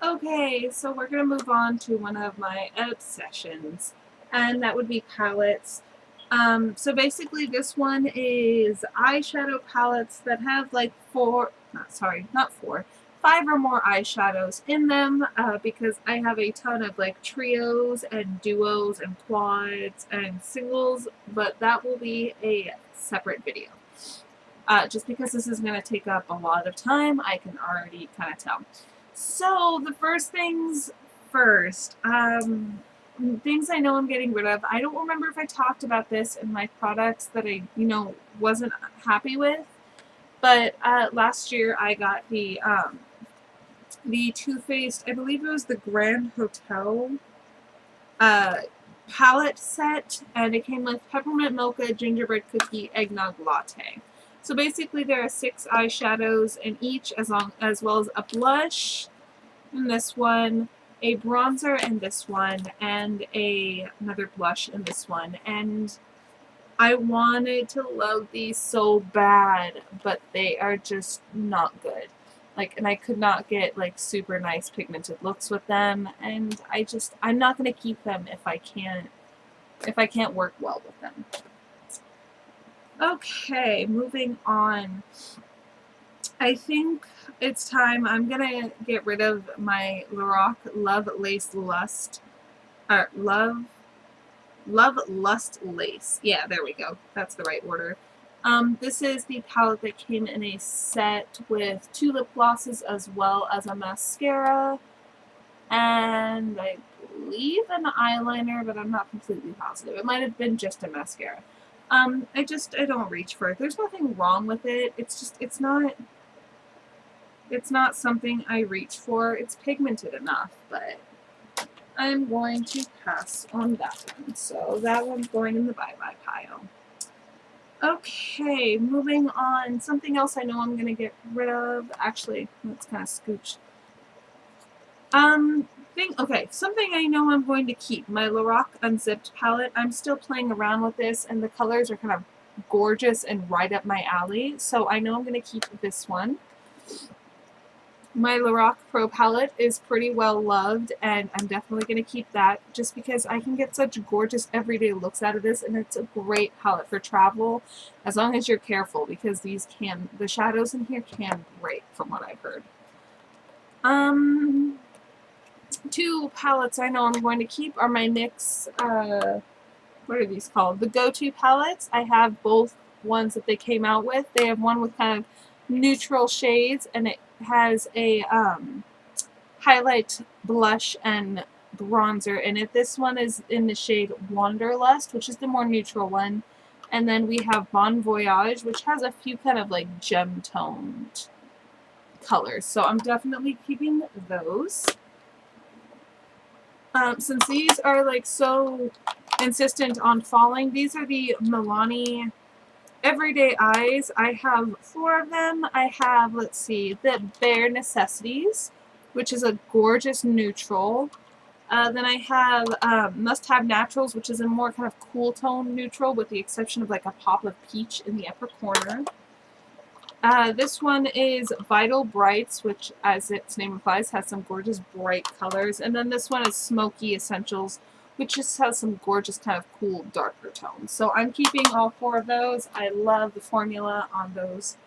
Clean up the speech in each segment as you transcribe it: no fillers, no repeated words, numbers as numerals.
Okay, so we're going to move on to one of my obsessions, and that would be palettes. So basically this one is eyeshadow palettes that have like not four, five or more eyeshadows in them, because I have a ton of like trios and duos and quads and singles, but that will be a separate video. Just because this is going to take up a lot of time, I can already kind of tell. So the first things first, things I know I'm getting rid of. I don't remember if I talked about this in my products that I, wasn't happy with, but last year I got the Too Faced, I believe it was the Grand Hotel palette set, and it came with peppermint mocha, gingerbread cookie, eggnog latte. So basically there are 6 eyeshadows in each, as well as a blush in this one, a bronzer in this one, and another blush in this one. And I wanted to love these so bad, but they are just not good. And I could not get super nice pigmented looks with them, and I'm not gonna keep them if I can't work well with them. Okay, moving on. I think it's time. I'm gonna get rid of my Lorac Love Lace Lust, Love Lust Lace. Yeah, there we go. That's the right order. This is the palette that came in a set with 2 lip glosses as well as a mascara, and I believe an eyeliner, but I'm not completely positive. It might have been just a mascara. I don't reach for it. There's nothing wrong with it. It's not something I reach for. It's pigmented enough, but I'm going to pass on that one. So that one's going in the bye-bye pile. Okay, moving on. Something else I know I'm going to get rid of. Actually, let's kind of scooch. Something I know I'm going to keep. My Lorac Unzipped palette. I'm still playing around with this, and the colors are kind of gorgeous and right up my alley. So I know I'm going to keep this one. My Lorac Pro palette is pretty well loved, and I'm definitely going to keep that just because I can get such gorgeous everyday looks out of this, and it's a great palette for travel as long as you're careful, because the shadows in here can break from what I've heard. 2 palettes I know I'm going to keep are my NYX, what are these called? The Go-To palettes. I have both ones that they came out with. They have one with kind of neutral shades, and it has a highlight, blush, and bronzer in it. This one is in the shade Wanderlust, which is the more neutral one. And then we have Bon Voyage, which has a few kind of gem-toned colors. So I'm definitely keeping those. Since these are so insistent on falling, these are the Milani Everyday Eyes. I have 4 of them. I have, let's see, the Bare Necessities, which is a gorgeous neutral. Then I have Must Have Naturals, which is a more kind of cool tone neutral, with the exception of a pop of peach in the upper corner. This one is Vital Brights, which, as its name implies, has some gorgeous bright colors. And then this one is Smoky Essentials, which just has some gorgeous kind of cool darker tones. So I'm keeping all 4 of those. I love the formula on those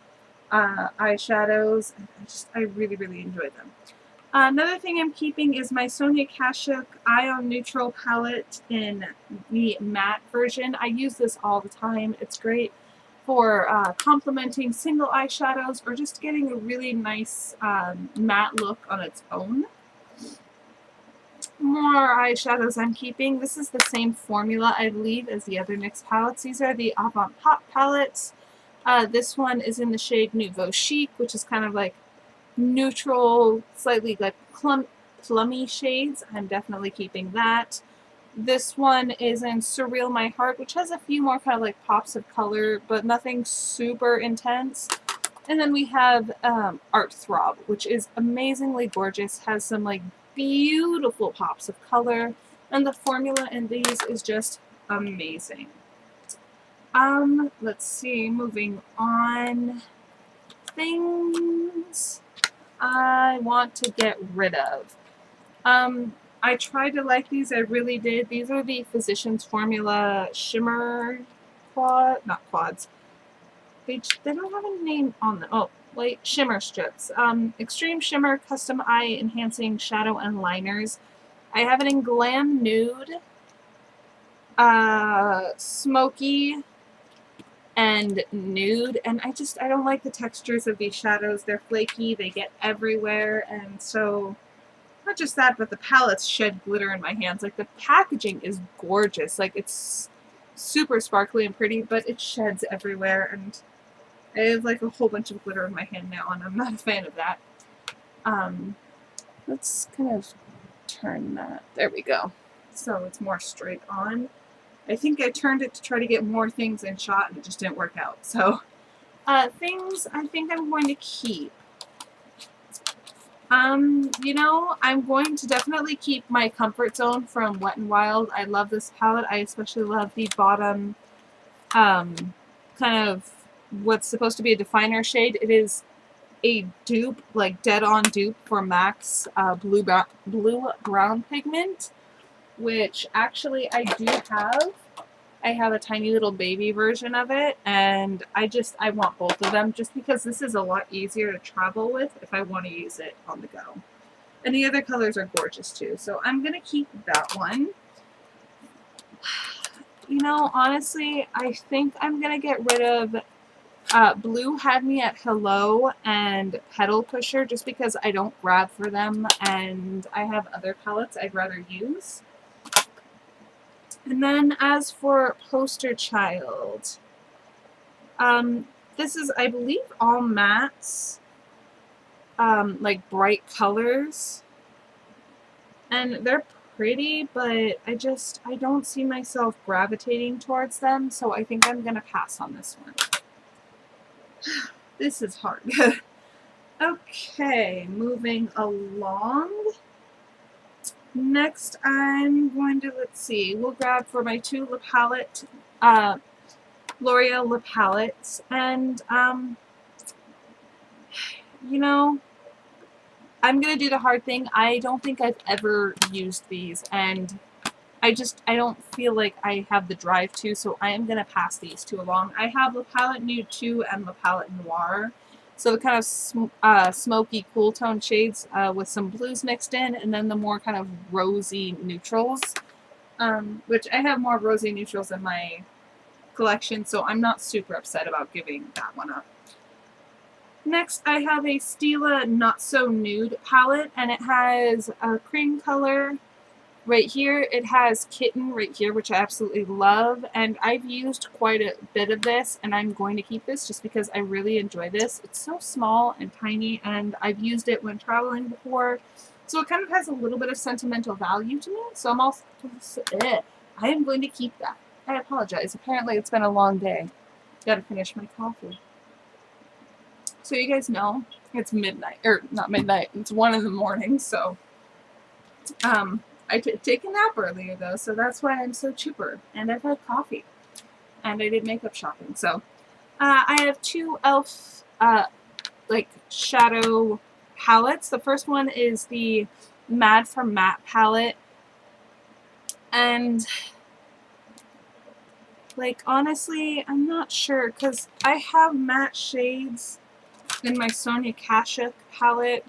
eyeshadows. I really, really enjoy them. Another thing I'm keeping is my Sonia Kashuk Ion Neutral palette in the matte version. I use this all the time. It's great for complementing single eyeshadows or just getting a really nice matte look on its own. More eyeshadows I'm keeping. This is the same formula, I believe, as the other NYX palettes. These are the Avant Pop palettes. This one is in the shade Nouveau Chic, which is kind of neutral, slightly plummy shades. I'm definitely keeping that. This one is in Surreal My Heart, which has a few more kind of pops of color, but nothing super intense. And then we have Art Throb, which is amazingly gorgeous, has some beautiful pops of color, and the formula in these is just amazing. Let's see, moving on. Things I want to get rid of. I tried to like these. I really did. These are the Physicians Formula Shimmer not quads. They don't have a name on them. Oh, wait, shimmer strips. Extreme Shimmer Custom Eye Enhancing Shadow and Liners. I have it in Glam Nude, Smoky, and Nude, and I don't like the textures of these shadows. They're flaky, they get everywhere, and so, not just that, but the palettes shed glitter in my hands. Like, the packaging is gorgeous. Like, it's super sparkly and pretty, but it sheds everywhere, and I have, like, a whole bunch of glitter in my hand now, and I'm not a fan of that. Let's kind of turn that. There we go. So it's more straight on. I think I turned it to try to get more things in shot, and it just didn't work out. So, things I think I'm going to keep. You know, I'm going to definitely keep my Comfort Zone from Wet n Wild. I love this palette. I especially love the bottom, kind of what's supposed to be a definer shade. It is a dupe, like dead-on dupe for MAC's blue-brown pigment, which actually I do have. I have a tiny little baby version of it, and I want both of them just because this is a lot easier to travel with if I want to use it on the go. And the other colors are gorgeous too, so I'm going to keep that one. You know, honestly, I think I'm going to get rid of Blue had me at Hello and Petal Pusher just because I don't grab for them, and I have other palettes I'd rather use. And then as for Poster Child, this is, I believe, all mattes, like bright colors, and they're pretty, but I don't see myself gravitating towards them, so I think I'm gonna pass on this one. This is hard. Okay, moving along. Next, I'm going to, let's see, we'll grab for my two lip palette, L'Oreal lip palettes, and, you know, I'm going to do the hard thing. I don't think I've ever used these, and I don't feel like I have the drive to, so I am going to pass these two along. I have La Palette Nude 2 and La Palette Noir. So the kind of smoky, cool tone shades with some blues mixed in, and then the more kind of rosy neutrals, which I have more rosy neutrals in my collection, so I'm not super upset about giving that one up. Next, I have a Stila Not So Nude palette, and it has a cream color right here. It has Kitten right here, which I absolutely love, and I've used quite a bit of this, and I'm going to keep this just because I really enjoy this. It's so small and tiny, and I've used it when traveling before, so it kind of has a little bit of sentimental value to me, so I'm also, I am going to keep that. I apologize. Apparently it's been a long day. Gotta finish my coffee. So you guys know, it's midnight, or not midnight, it's 1 in the morning, so, I take a nap earlier though, so that's why I'm so chipper. And I've had coffee. And I did makeup shopping. So I have two e.l.f. Like shadow palettes. The first one is the Mad for Matte palette. And like honestly, I'm not sure because I have matte shades in my Sonia Kashuk palette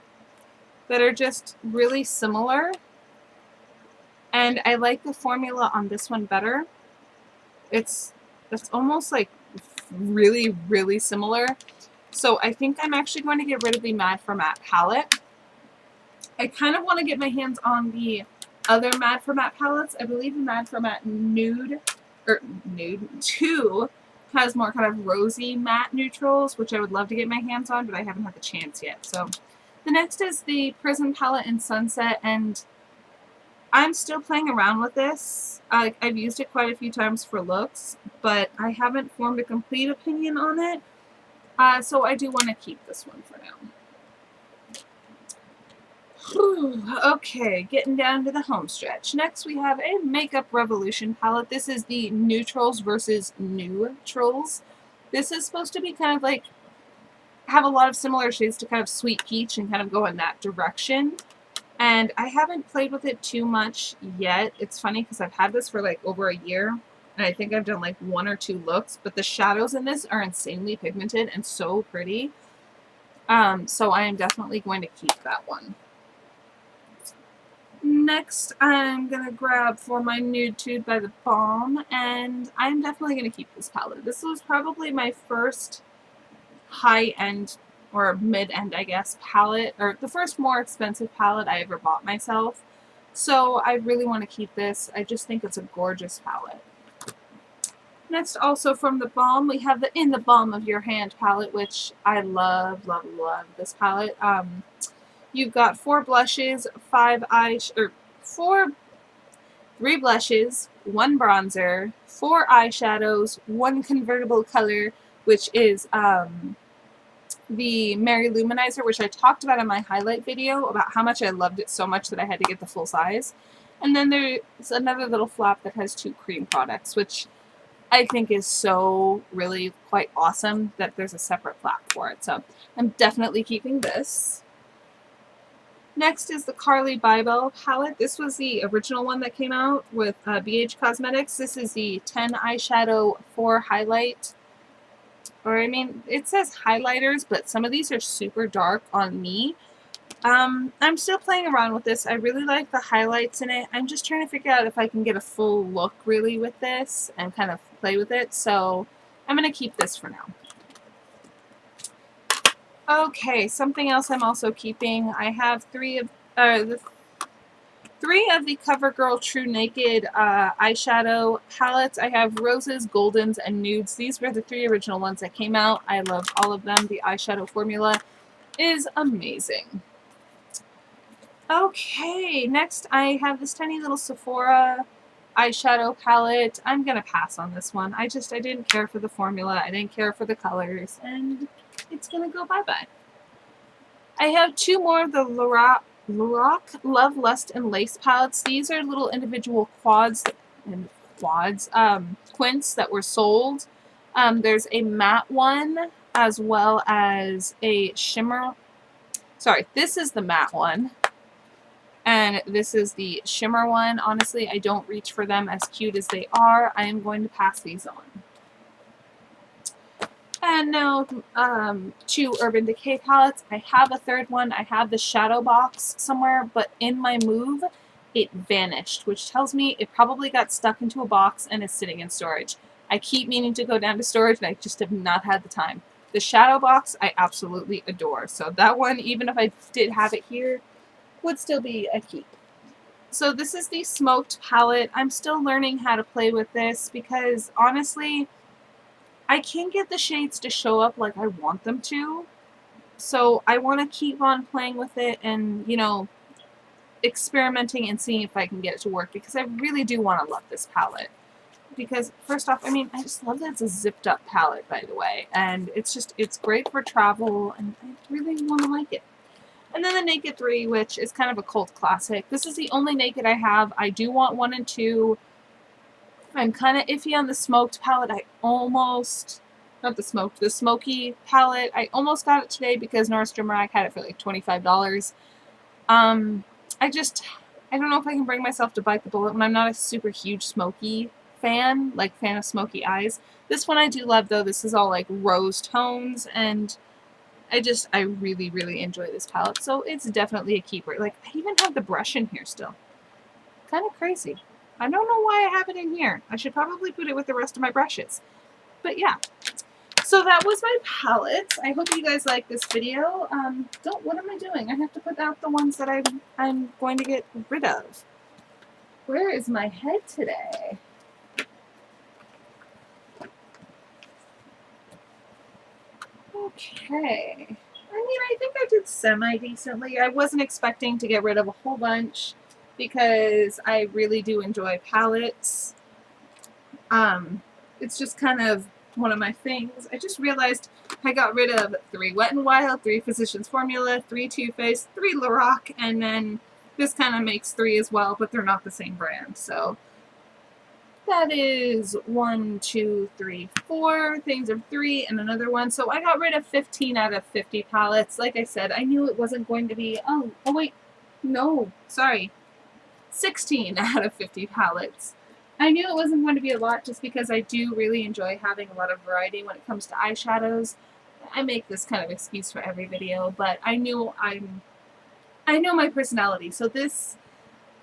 that are just really similar. And I like the formula on this one better. It's almost like really, really similar. So I think I'm actually going to get rid of the Mad for Matte palette. I kind of want to get my hands on the other Mad for Matte palettes. I believe the Mad for Matte Nude 2 has more kind of rosy matte neutrals, which I would love to get my hands on, but I haven't had the chance yet. So the next is the Prism palette in Sunset, and I'm still playing around with this. I've used it quite a few times for looks, but I haven't formed a complete opinion on it. So I do want to keep this one for now. Whew, okay, getting down to the home stretch. Next we have a Makeup Revolution palette. This is the Neutrals versus Neutrals. This is supposed to be kind of like, have a lot of similar shades to kind of Sweet Peach and kind of go in that direction. And I haven't played with it too much yet. It's funny because I've had this for like over a year, and I think I've done like 1 or 2 looks, but the shadows in this are insanely pigmented and so pretty. So I am definitely going to keep that one. Next, I'm going to grab for my Nude Tude by the Balm, and I'm definitely going to keep this palette. This was probably my first high-end, or mid-end, I guess, palette, or the first more expensive palette I ever bought myself. So I really want to keep this. I just think it's a gorgeous palette. Next, also from the Balm, we have the In the Balm of Your Hand palette, which I love, love, love this palette. You've got 4 blushes, 3 blushes, 1 bronzer, 4 eyeshadows, 1 convertible color, which is the Mary Luminizer, which I talked about in my highlight video about how much I loved it so much that I had to get the full size. And then there's another little flap that has 2 cream products, which I think is so really quite awesome that there's a separate flap for it. So I'm definitely keeping this. Next is the Carly Bybel palette. This was the original one that came out with BH Cosmetics. This is the 10 eyeshadow 4 highlight. Or I mean, it says highlighters, but some of these are super dark on me. I'm still playing around with this. I really like the highlights in it. I'm just trying to figure out if I can get a full look really with this and kind of play with it. So I'm going to keep this for now. Okay, something else I'm also keeping. I have 3 of the CoverGirl True Naked eyeshadow palettes. I have roses, goldens, and nudes. These were the 3 original ones that came out. I love all of them. The eyeshadow formula is amazing. Okay, next I have this tiny little Sephora eyeshadow palette. I'm going to pass on this one. I didn't care for the formula. I didn't care for the colors, and it's going to go bye-bye. I have 2 more of the Lorac Love, Lust, and Lace palettes. These are little individual quints that were sold. There's a matte one as well as a shimmer. Sorry, this is the matte one. And this is the shimmer one. Honestly, I don't reach for them as cute as they are. I am going to pass these on. And now 2 Urban Decay palettes. I have a 3rd one. I have the shadow box somewhere, but in my move, it vanished, which tells me it probably got stuck into a box and is sitting in storage. I keep meaning to go down to storage, and I just have not had the time. The shadow box, I absolutely adore. So that one, even if I did have it here, would still be a keep. So this is the Smoked palette. I'm still learning how to play with this because, honestly, I can't get the shades to show up like I want them to. So I want to keep on playing with it and, you know, experimenting and seeing if I can get it to work because I really do want to love this palette. Because, first off, I mean, I just love that it's a zipped up palette, by the way. And it's great for travel, and I really want to like it. And then the Naked 3, which is kind of a cult classic. This is the only Naked I have. I do want 1 and 2. I'm kind of iffy on the Smoked palette. I almost, not the Smoked, the Smoky palette. I almost got it today because Nordstrom Rack had it for like $25. I don't know if I can bring myself to bite the bullet when I'm not a super huge Smoky fan of smoky eyes. This one I do love, though. This is all like rose tones, and I really, really enjoy this palette, so it's definitely a keeper. Like, I even have the brush in here still. Kind of crazy. I don't know why I have it in here. I should probably put it with the rest of my brushes. But yeah. So that was my palettes. I hope you guys like this video. What am I doing? I have to put out the ones that I'm going to get rid of. Where is my head today? Okay. I mean, I think I did semi-decently. I wasn't expecting to get rid of a whole bunch because I really do enjoy palettes. It's just kind of one of my things. I just realized I got rid of 3 Wet n Wild, 3 Physicians Formula, 3 Too Faced, 3 Lorac, and then this kind of makes 3 as well, but they're not the same brand. So that is 1, 2, 3, 4 things of 3 and another one. So I got rid of 15 out of 50 palettes. Like I said, I knew it wasn't going to be... Oh wait. No, sorry. 16 out of 50 palettes. I knew it wasn't going to be a lot just because I do really enjoy having a lot of variety when it comes to eyeshadows. I make this kind of excuse for every video, but I know my personality. So this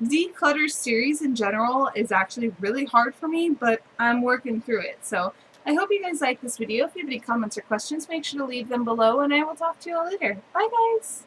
Declutter series in general is actually really hard for me, but I'm working through it. So I hope you guys like this video. If you have any comments or questions, make sure to leave them below, and I will talk to you all later. Bye, guys!